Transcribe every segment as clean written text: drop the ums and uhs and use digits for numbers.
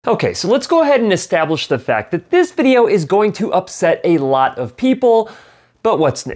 Okay, so let's go ahead and establish the fact that this video is going to upset a lot of people, but what's new?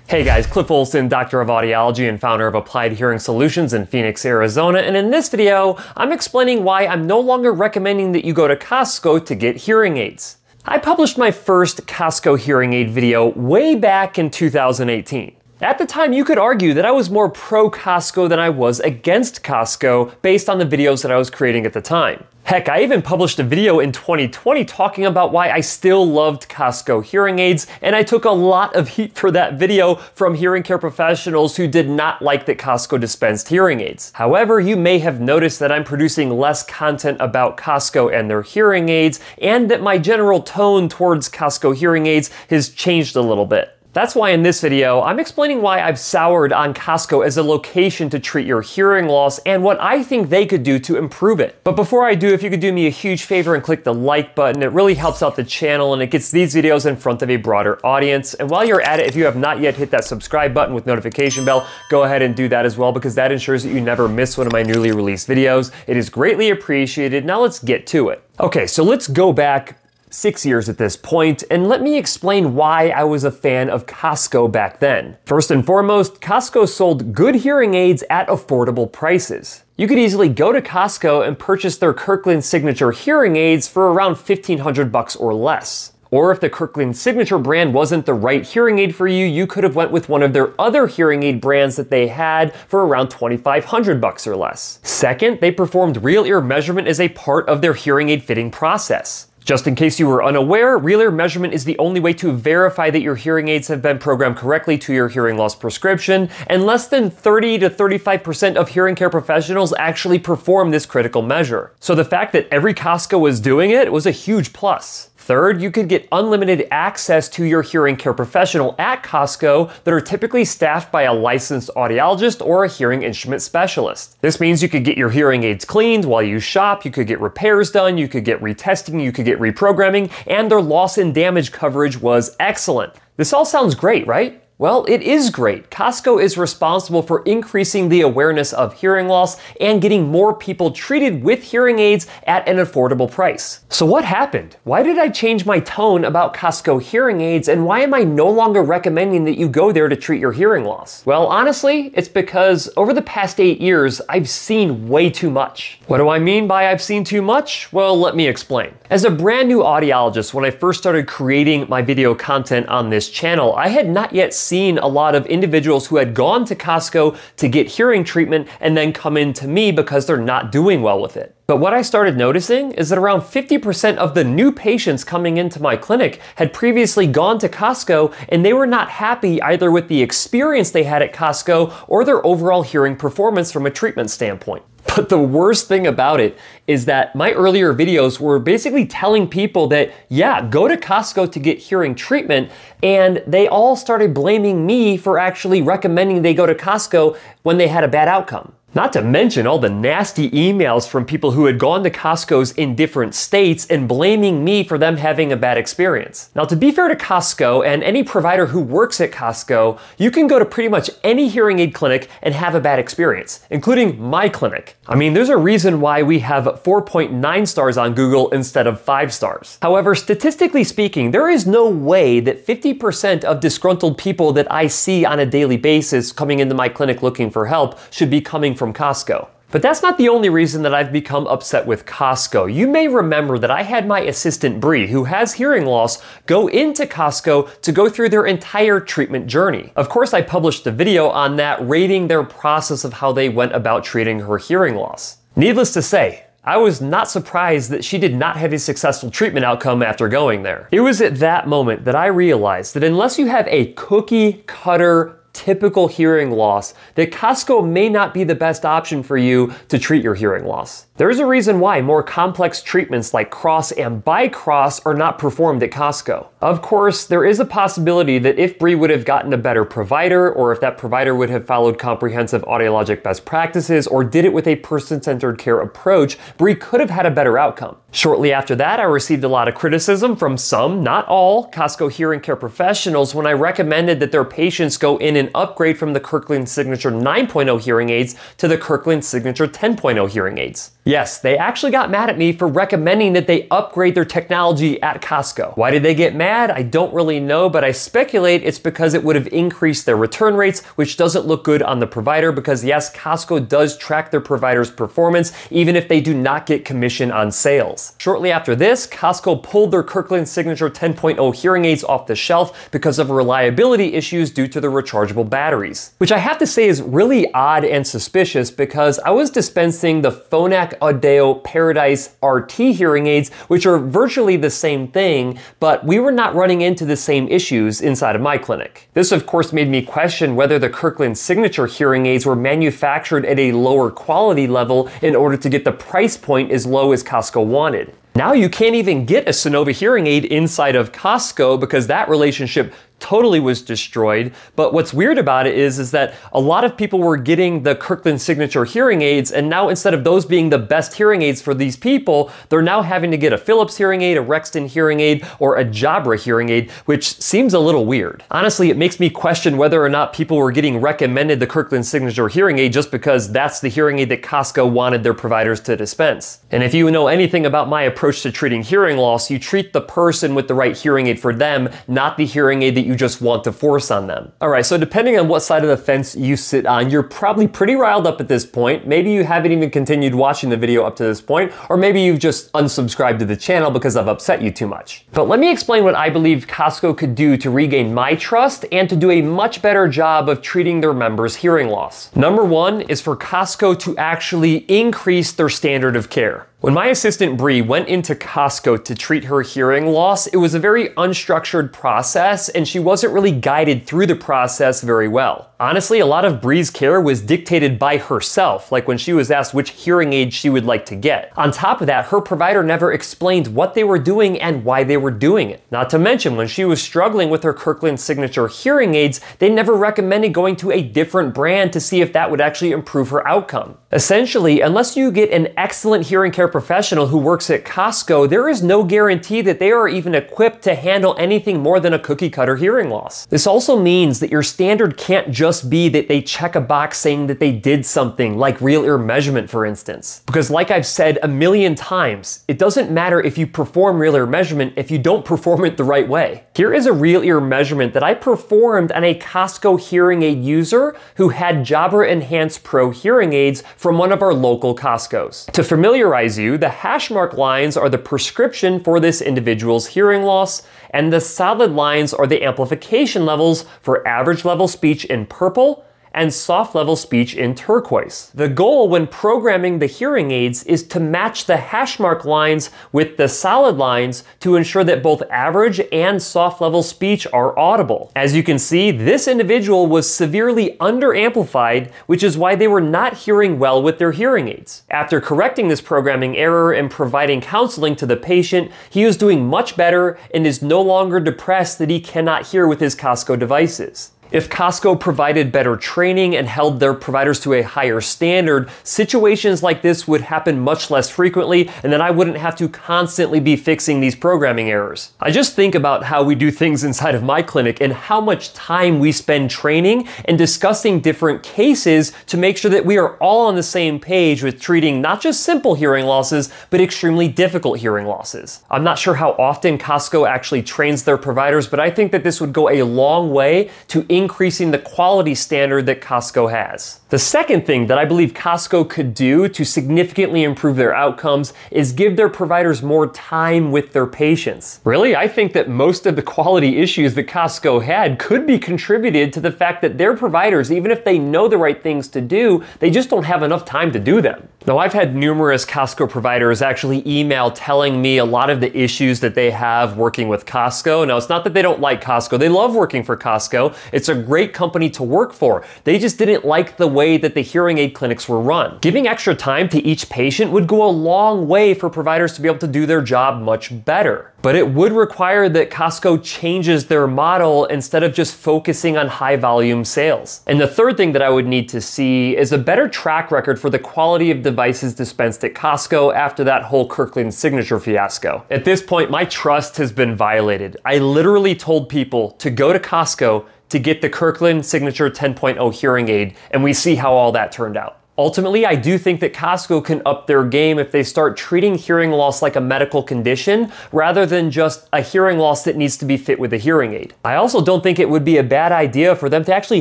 Hey guys, Cliff Olson, Doctor of Audiology and founder of Applied Hearing Solutions in Phoenix, Arizona, and in this video, I'm explaining why I'm no longer recommending that you go to Costco to get hearing aids. I published my first Costco hearing aid video way back in 2018. At the time, you could argue that I was more pro-Costco than I was against Costco based on the videos that I was creating at the time. Heck, I even published a video in 2020 talking about why I still loved Costco hearing aids, and I took a lot of heat for that video from hearing care professionals who did not like that Costco dispensed hearing aids. However, you may have noticed that I'm producing less content about Costco and their hearing aids, and that my general tone towards Costco hearing aids has changed a little bit. That's why in this video, I'm explaining why I've soured on Costco as a location to treat your hearing loss and what I think they could do to improve it. But before I do, if you could do me a huge favor and click the like button, it really helps out the channel and it gets these videos in front of a broader audience. And while you're at it, if you have not yet hit that subscribe button with notification bell, go ahead and do that as well, because that ensures that you never miss one of my newly released videos. It is greatly appreciated. Now let's get to it. Okay, so let's go back 6 years at this point, and let me explain why I was a fan of Costco back then. First and foremost, Costco sold good hearing aids at affordable prices. You could easily go to Costco and purchase their Kirkland Signature hearing aids for around $1,500 or less. Or if the Kirkland Signature brand wasn't the right hearing aid for you, you could have went with one of their other hearing aid brands that they had for around $2,500 or less. Second, they performed real ear measurement as a part of their hearing aid fitting process. Just in case you were unaware, real ear measurement is the only way to verify that your hearing aids have been programmed correctly to your hearing loss prescription, and less than 30 to 35% of hearing care professionals actually perform this critical measure. So the fact that every Costco was doing it was a huge plus. Third, you could get unlimited access to your hearing care professional at Costco that are typically staffed by a licensed audiologist or a hearing instrument specialist. This means you could get your hearing aids cleaned while you shop, you could get repairs done, you could get retesting, you could get reprogramming, and their loss and damage coverage was excellent. This all sounds great, right? Well, it is great. Costco is responsible for increasing the awareness of hearing loss and getting more people treated with hearing aids at an affordable price. So what happened? Why did I change my tone about Costco hearing aids, and why am I no longer recommending that you go there to treat your hearing loss? Well, honestly, it's because over the past 8 years, I've seen way too much. What do I mean by I've seen too much? Well, let me explain. As a brand new audiologist, when I first started creating my video content on this channel, I had not yet seen a lot of individuals who had gone to Costco to get hearing treatment and then come in to me because they're not doing well with it. But what I started noticing is that around 50% of the new patients coming into my clinic had previously gone to Costco, and they were not happy either with the experience they had at Costco or their overall hearing performance from a treatment standpoint. But the worst thing about it is that my earlier videos were basically telling people that, yeah, go to Costco to get hearing treatment, and they all started blaming me for actually recommending they go to Costco when they had a bad outcome. Not to mention all the nasty emails from people who had gone to Costco's in different states and blaming me for them having a bad experience. Now, to be fair to Costco and any provider who works at Costco, you can go to pretty much any hearing aid clinic and have a bad experience, including my clinic. I mean, there's a reason why we have 4.9 stars on Google instead of 5 stars. However, statistically speaking, there is no way that 50% of disgruntled people that I see on a daily basis coming into my clinic looking for help should be coming from Costco. But that's not the only reason that I've become upset with Costco. You may remember that I had my assistant Bree, who has hearing loss, go into Costco to go through their entire treatment journey. Of course, I published a video on that, rating their process of how they went about treating her hearing loss. Needless to say, I was not surprised that she did not have a successful treatment outcome after going there. It was at that moment that I realized that unless you have a cookie cutter typical hearing loss, that Costco may not be the best option for you to treat your hearing loss. There's a reason why more complex treatments like cross and bicross are not performed at Costco. Of course, there is a possibility that if Bree would have gotten a better provider, or if that provider would have followed comprehensive audiologic best practices or did it with a person-centered care approach, Bree could have had a better outcome. Shortly after that, I received a lot of criticism from some, not all, Costco hearing care professionals when I recommended that their patients go in an upgrade from the Kirkland Signature 9.0 hearing aids to the Kirkland Signature 10.0 hearing aids. Yes, they actually got mad at me for recommending that they upgrade their technology at Costco. Why did they get mad? I don't really know, but I speculate it's because it would have increased their return rates, which doesn't look good on the provider because yes, Costco does track their provider's performance even if they do not get commission on sales. Shortly after this, Costco pulled their Kirkland Signature 10.0 hearing aids off the shelf because of reliability issues due to the rechargeable batteries, which I have to say is really odd and suspicious because I was dispensing the Phonak Audeo Paradise RT hearing aids, which are virtually the same thing, but we were not running into the same issues inside of my clinic. This of course made me question whether the Kirkland Signature hearing aids were manufactured at a lower quality level in order to get the price point as low as Costco wanted. Now you can't even get a Sonova hearing aid inside of Costco because that relationship totally was destroyed. But what's weird about it is that a lot of people were getting the Kirkland Signature hearing aids, and now instead of those being the best hearing aids for these people, they're now having to get a Philips hearing aid, a Rexton hearing aid, or a Jabra hearing aid, which seems a little weird. Honestly, it makes me question whether or not people were getting recommended the Kirkland Signature hearing aid just because that's the hearing aid that Costco wanted their providers to dispense. And if you know anything about my approach to treating hearing loss, you treat the person with the right hearing aid for them, not the hearing aid that you just want to force on them. All right, so depending on what side of the fence you sit on, you're probably pretty riled up at this point. Maybe you haven't even continued watching the video up to this point, or maybe you've just unsubscribed to the channel because I've upset you too much. But let me explain what I believe Costco could do to regain my trust and to do a much better job of treating their members' hearing loss. Number one is for Costco to actually increase their standard of care. When my assistant Bree went into Costco to treat her hearing loss, it was a very unstructured process and she wasn't really guided through the process very well. Honestly, a lot of Bree's care was dictated by herself, like when she was asked which hearing aid she would like to get. On top of that, her provider never explained what they were doing and why they were doing it. Not to mention, when she was struggling with her Kirkland Signature hearing aids, they never recommended going to a different brand to see if that would actually improve her outcome. Essentially, unless you get an excellent hearing care professional who works at Costco, there is no guarantee that they are even equipped to handle anything more than a cookie cutter hearing loss. This also means that your standard can't just be that they check a box saying that they did something, like real ear measurement, for instance. Because like I've said a million times, it doesn't matter if you perform real ear measurement if you don't perform it the right way. Here is a real ear measurement that I performed on a Costco hearing aid user who had Jabra Enhance Pro hearing aids from one of our local Costcos. To familiarize you, the hash mark lines are the prescription for this individual's hearing loss, and the solid lines are the amplification levels for average level speech in purple and soft level speech in turquoise. The goal when programming the hearing aids is to match the hash mark lines with the solid lines to ensure that both average and soft level speech are audible. As you can see, this individual was severely under-amplified, which is why they were not hearing well with their hearing aids. After correcting this programming error and providing counseling to the patient, he is doing much better and is no longer depressed that he cannot hear with his Costco devices. If Costco provided better training and held their providers to a higher standard, situations like this would happen much less frequently, and then I wouldn't have to constantly be fixing these programming errors. I just think about how we do things inside of my clinic and how much time we spend training and discussing different cases to make sure that we are all on the same page with treating not just simple hearing losses, but extremely difficult hearing losses. I'm not sure how often Costco actually trains their providers, but I think that this would go a long way to increasing the quality standard that Costco has. The second thing that I believe Costco could do to significantly improve their outcomes is give their providers more time with their patients. Really, I think that most of the quality issues that Costco had could be contributed to the fact that their providers, even if they know the right things to do, they just don't have enough time to do them. Now, I've had numerous Costco providers actually email telling me a lot of the issues that they have working with Costco. Now, it's not that they don't like Costco. They love working for Costco. It's a great company to work for. They just didn't like the way that the hearing aid clinics were run. Giving extra time to each patient would go a long way for providers to be able to do their job much better. But it would require that Costco changes their model instead of just focusing on high volume sales. And the third thing that I would need to see is a better track record for the quality of devices dispensed at Costco after that whole Kirkland signature fiasco. At this point, my trust has been violated. I literally told people to go to Costco to get the Kirkland Signature 10.0 hearing aid, and we see how all that turned out. Ultimately, I do think that Costco can up their game if they start treating hearing loss like a medical condition rather than just a hearing loss that needs to be fit with a hearing aid. I also don't think it would be a bad idea for them to actually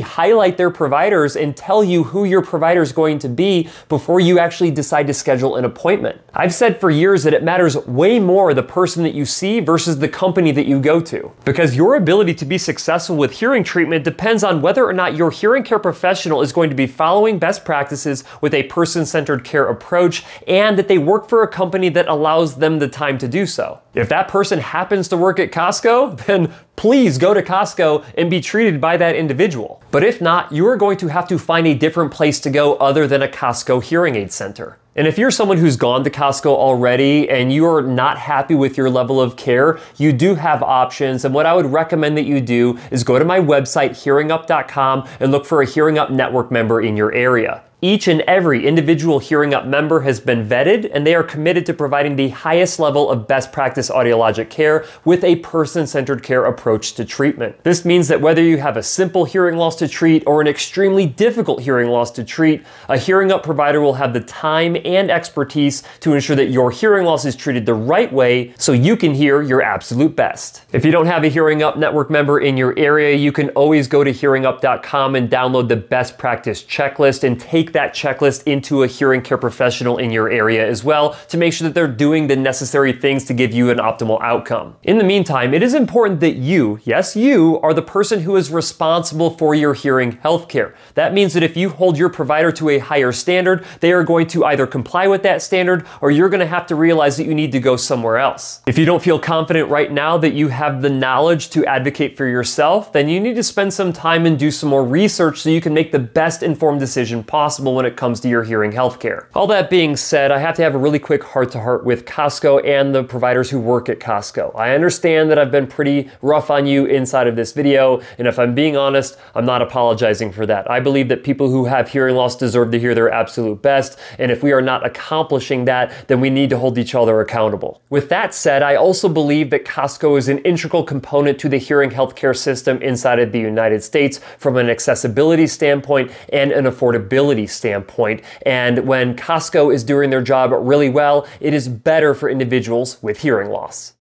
highlight their providers and tell you who your provider is going to be before you actually decide to schedule an appointment. I've said for years that it matters way more the person that you see versus the company that you go to, because your ability to be successful with hearing treatment depends on whether or not your hearing care professional is going to be following best practices with a person-centered care approach, and that they work for a company that allows them the time to do so. If that person happens to work at Costco, then please go to Costco and be treated by that individual. But if not, you are going to have to find a different place to go other than a Costco hearing aid center. And if you're someone who's gone to Costco already and you're not happy with your level of care, you do have options. And what I would recommend that you do is go to my website, hearingup.com, and look for a Hearing Up Network member in your area. Each and every individual Hearing Up member has been vetted, and they are committed to providing the highest level of best practice audiologic care with a person-centered care approach to treatment. This means that whether you have a simple hearing loss to treat or an extremely difficult hearing loss to treat, a Hearing Up provider will have the time and expertise to ensure that your hearing loss is treated the right way so you can hear your absolute best. If you don't have a Hearing Up Network member in your area, you can always go to hearingup.com and download the best practice checklist and take that checklist into a hearing care professional in your area as well to make sure that they're doing the necessary things to give you an optimal outcome. In the meantime, it is important that you, yes, you, are the person who is responsible for your hearing healthcare. That means that if you hold your provider to a higher standard, they are going to either comply with that standard or you're going to have to realize that you need to go somewhere else. If you don't feel confident right now that you have the knowledge to advocate for yourself, then you need to spend some time and do some more research so you can make the best informed decision possible when it comes to your hearing healthcare. All that being said, I have to have a really quick heart-to-heart with Costco and the providers who work at Costco. I understand that I've been pretty rough on you inside of this video, and if I'm being honest, I'm not apologizing for that. I believe that people who have hearing loss deserve to hear their absolute best, and if we are not accomplishing that, then we need to hold each other accountable. With that said, I also believe that Costco is an integral component to the hearing healthcare system inside of the United States from an accessibility standpoint and an affordability standpoint. And when Costco is doing their job really well, it is better for individuals with hearing loss.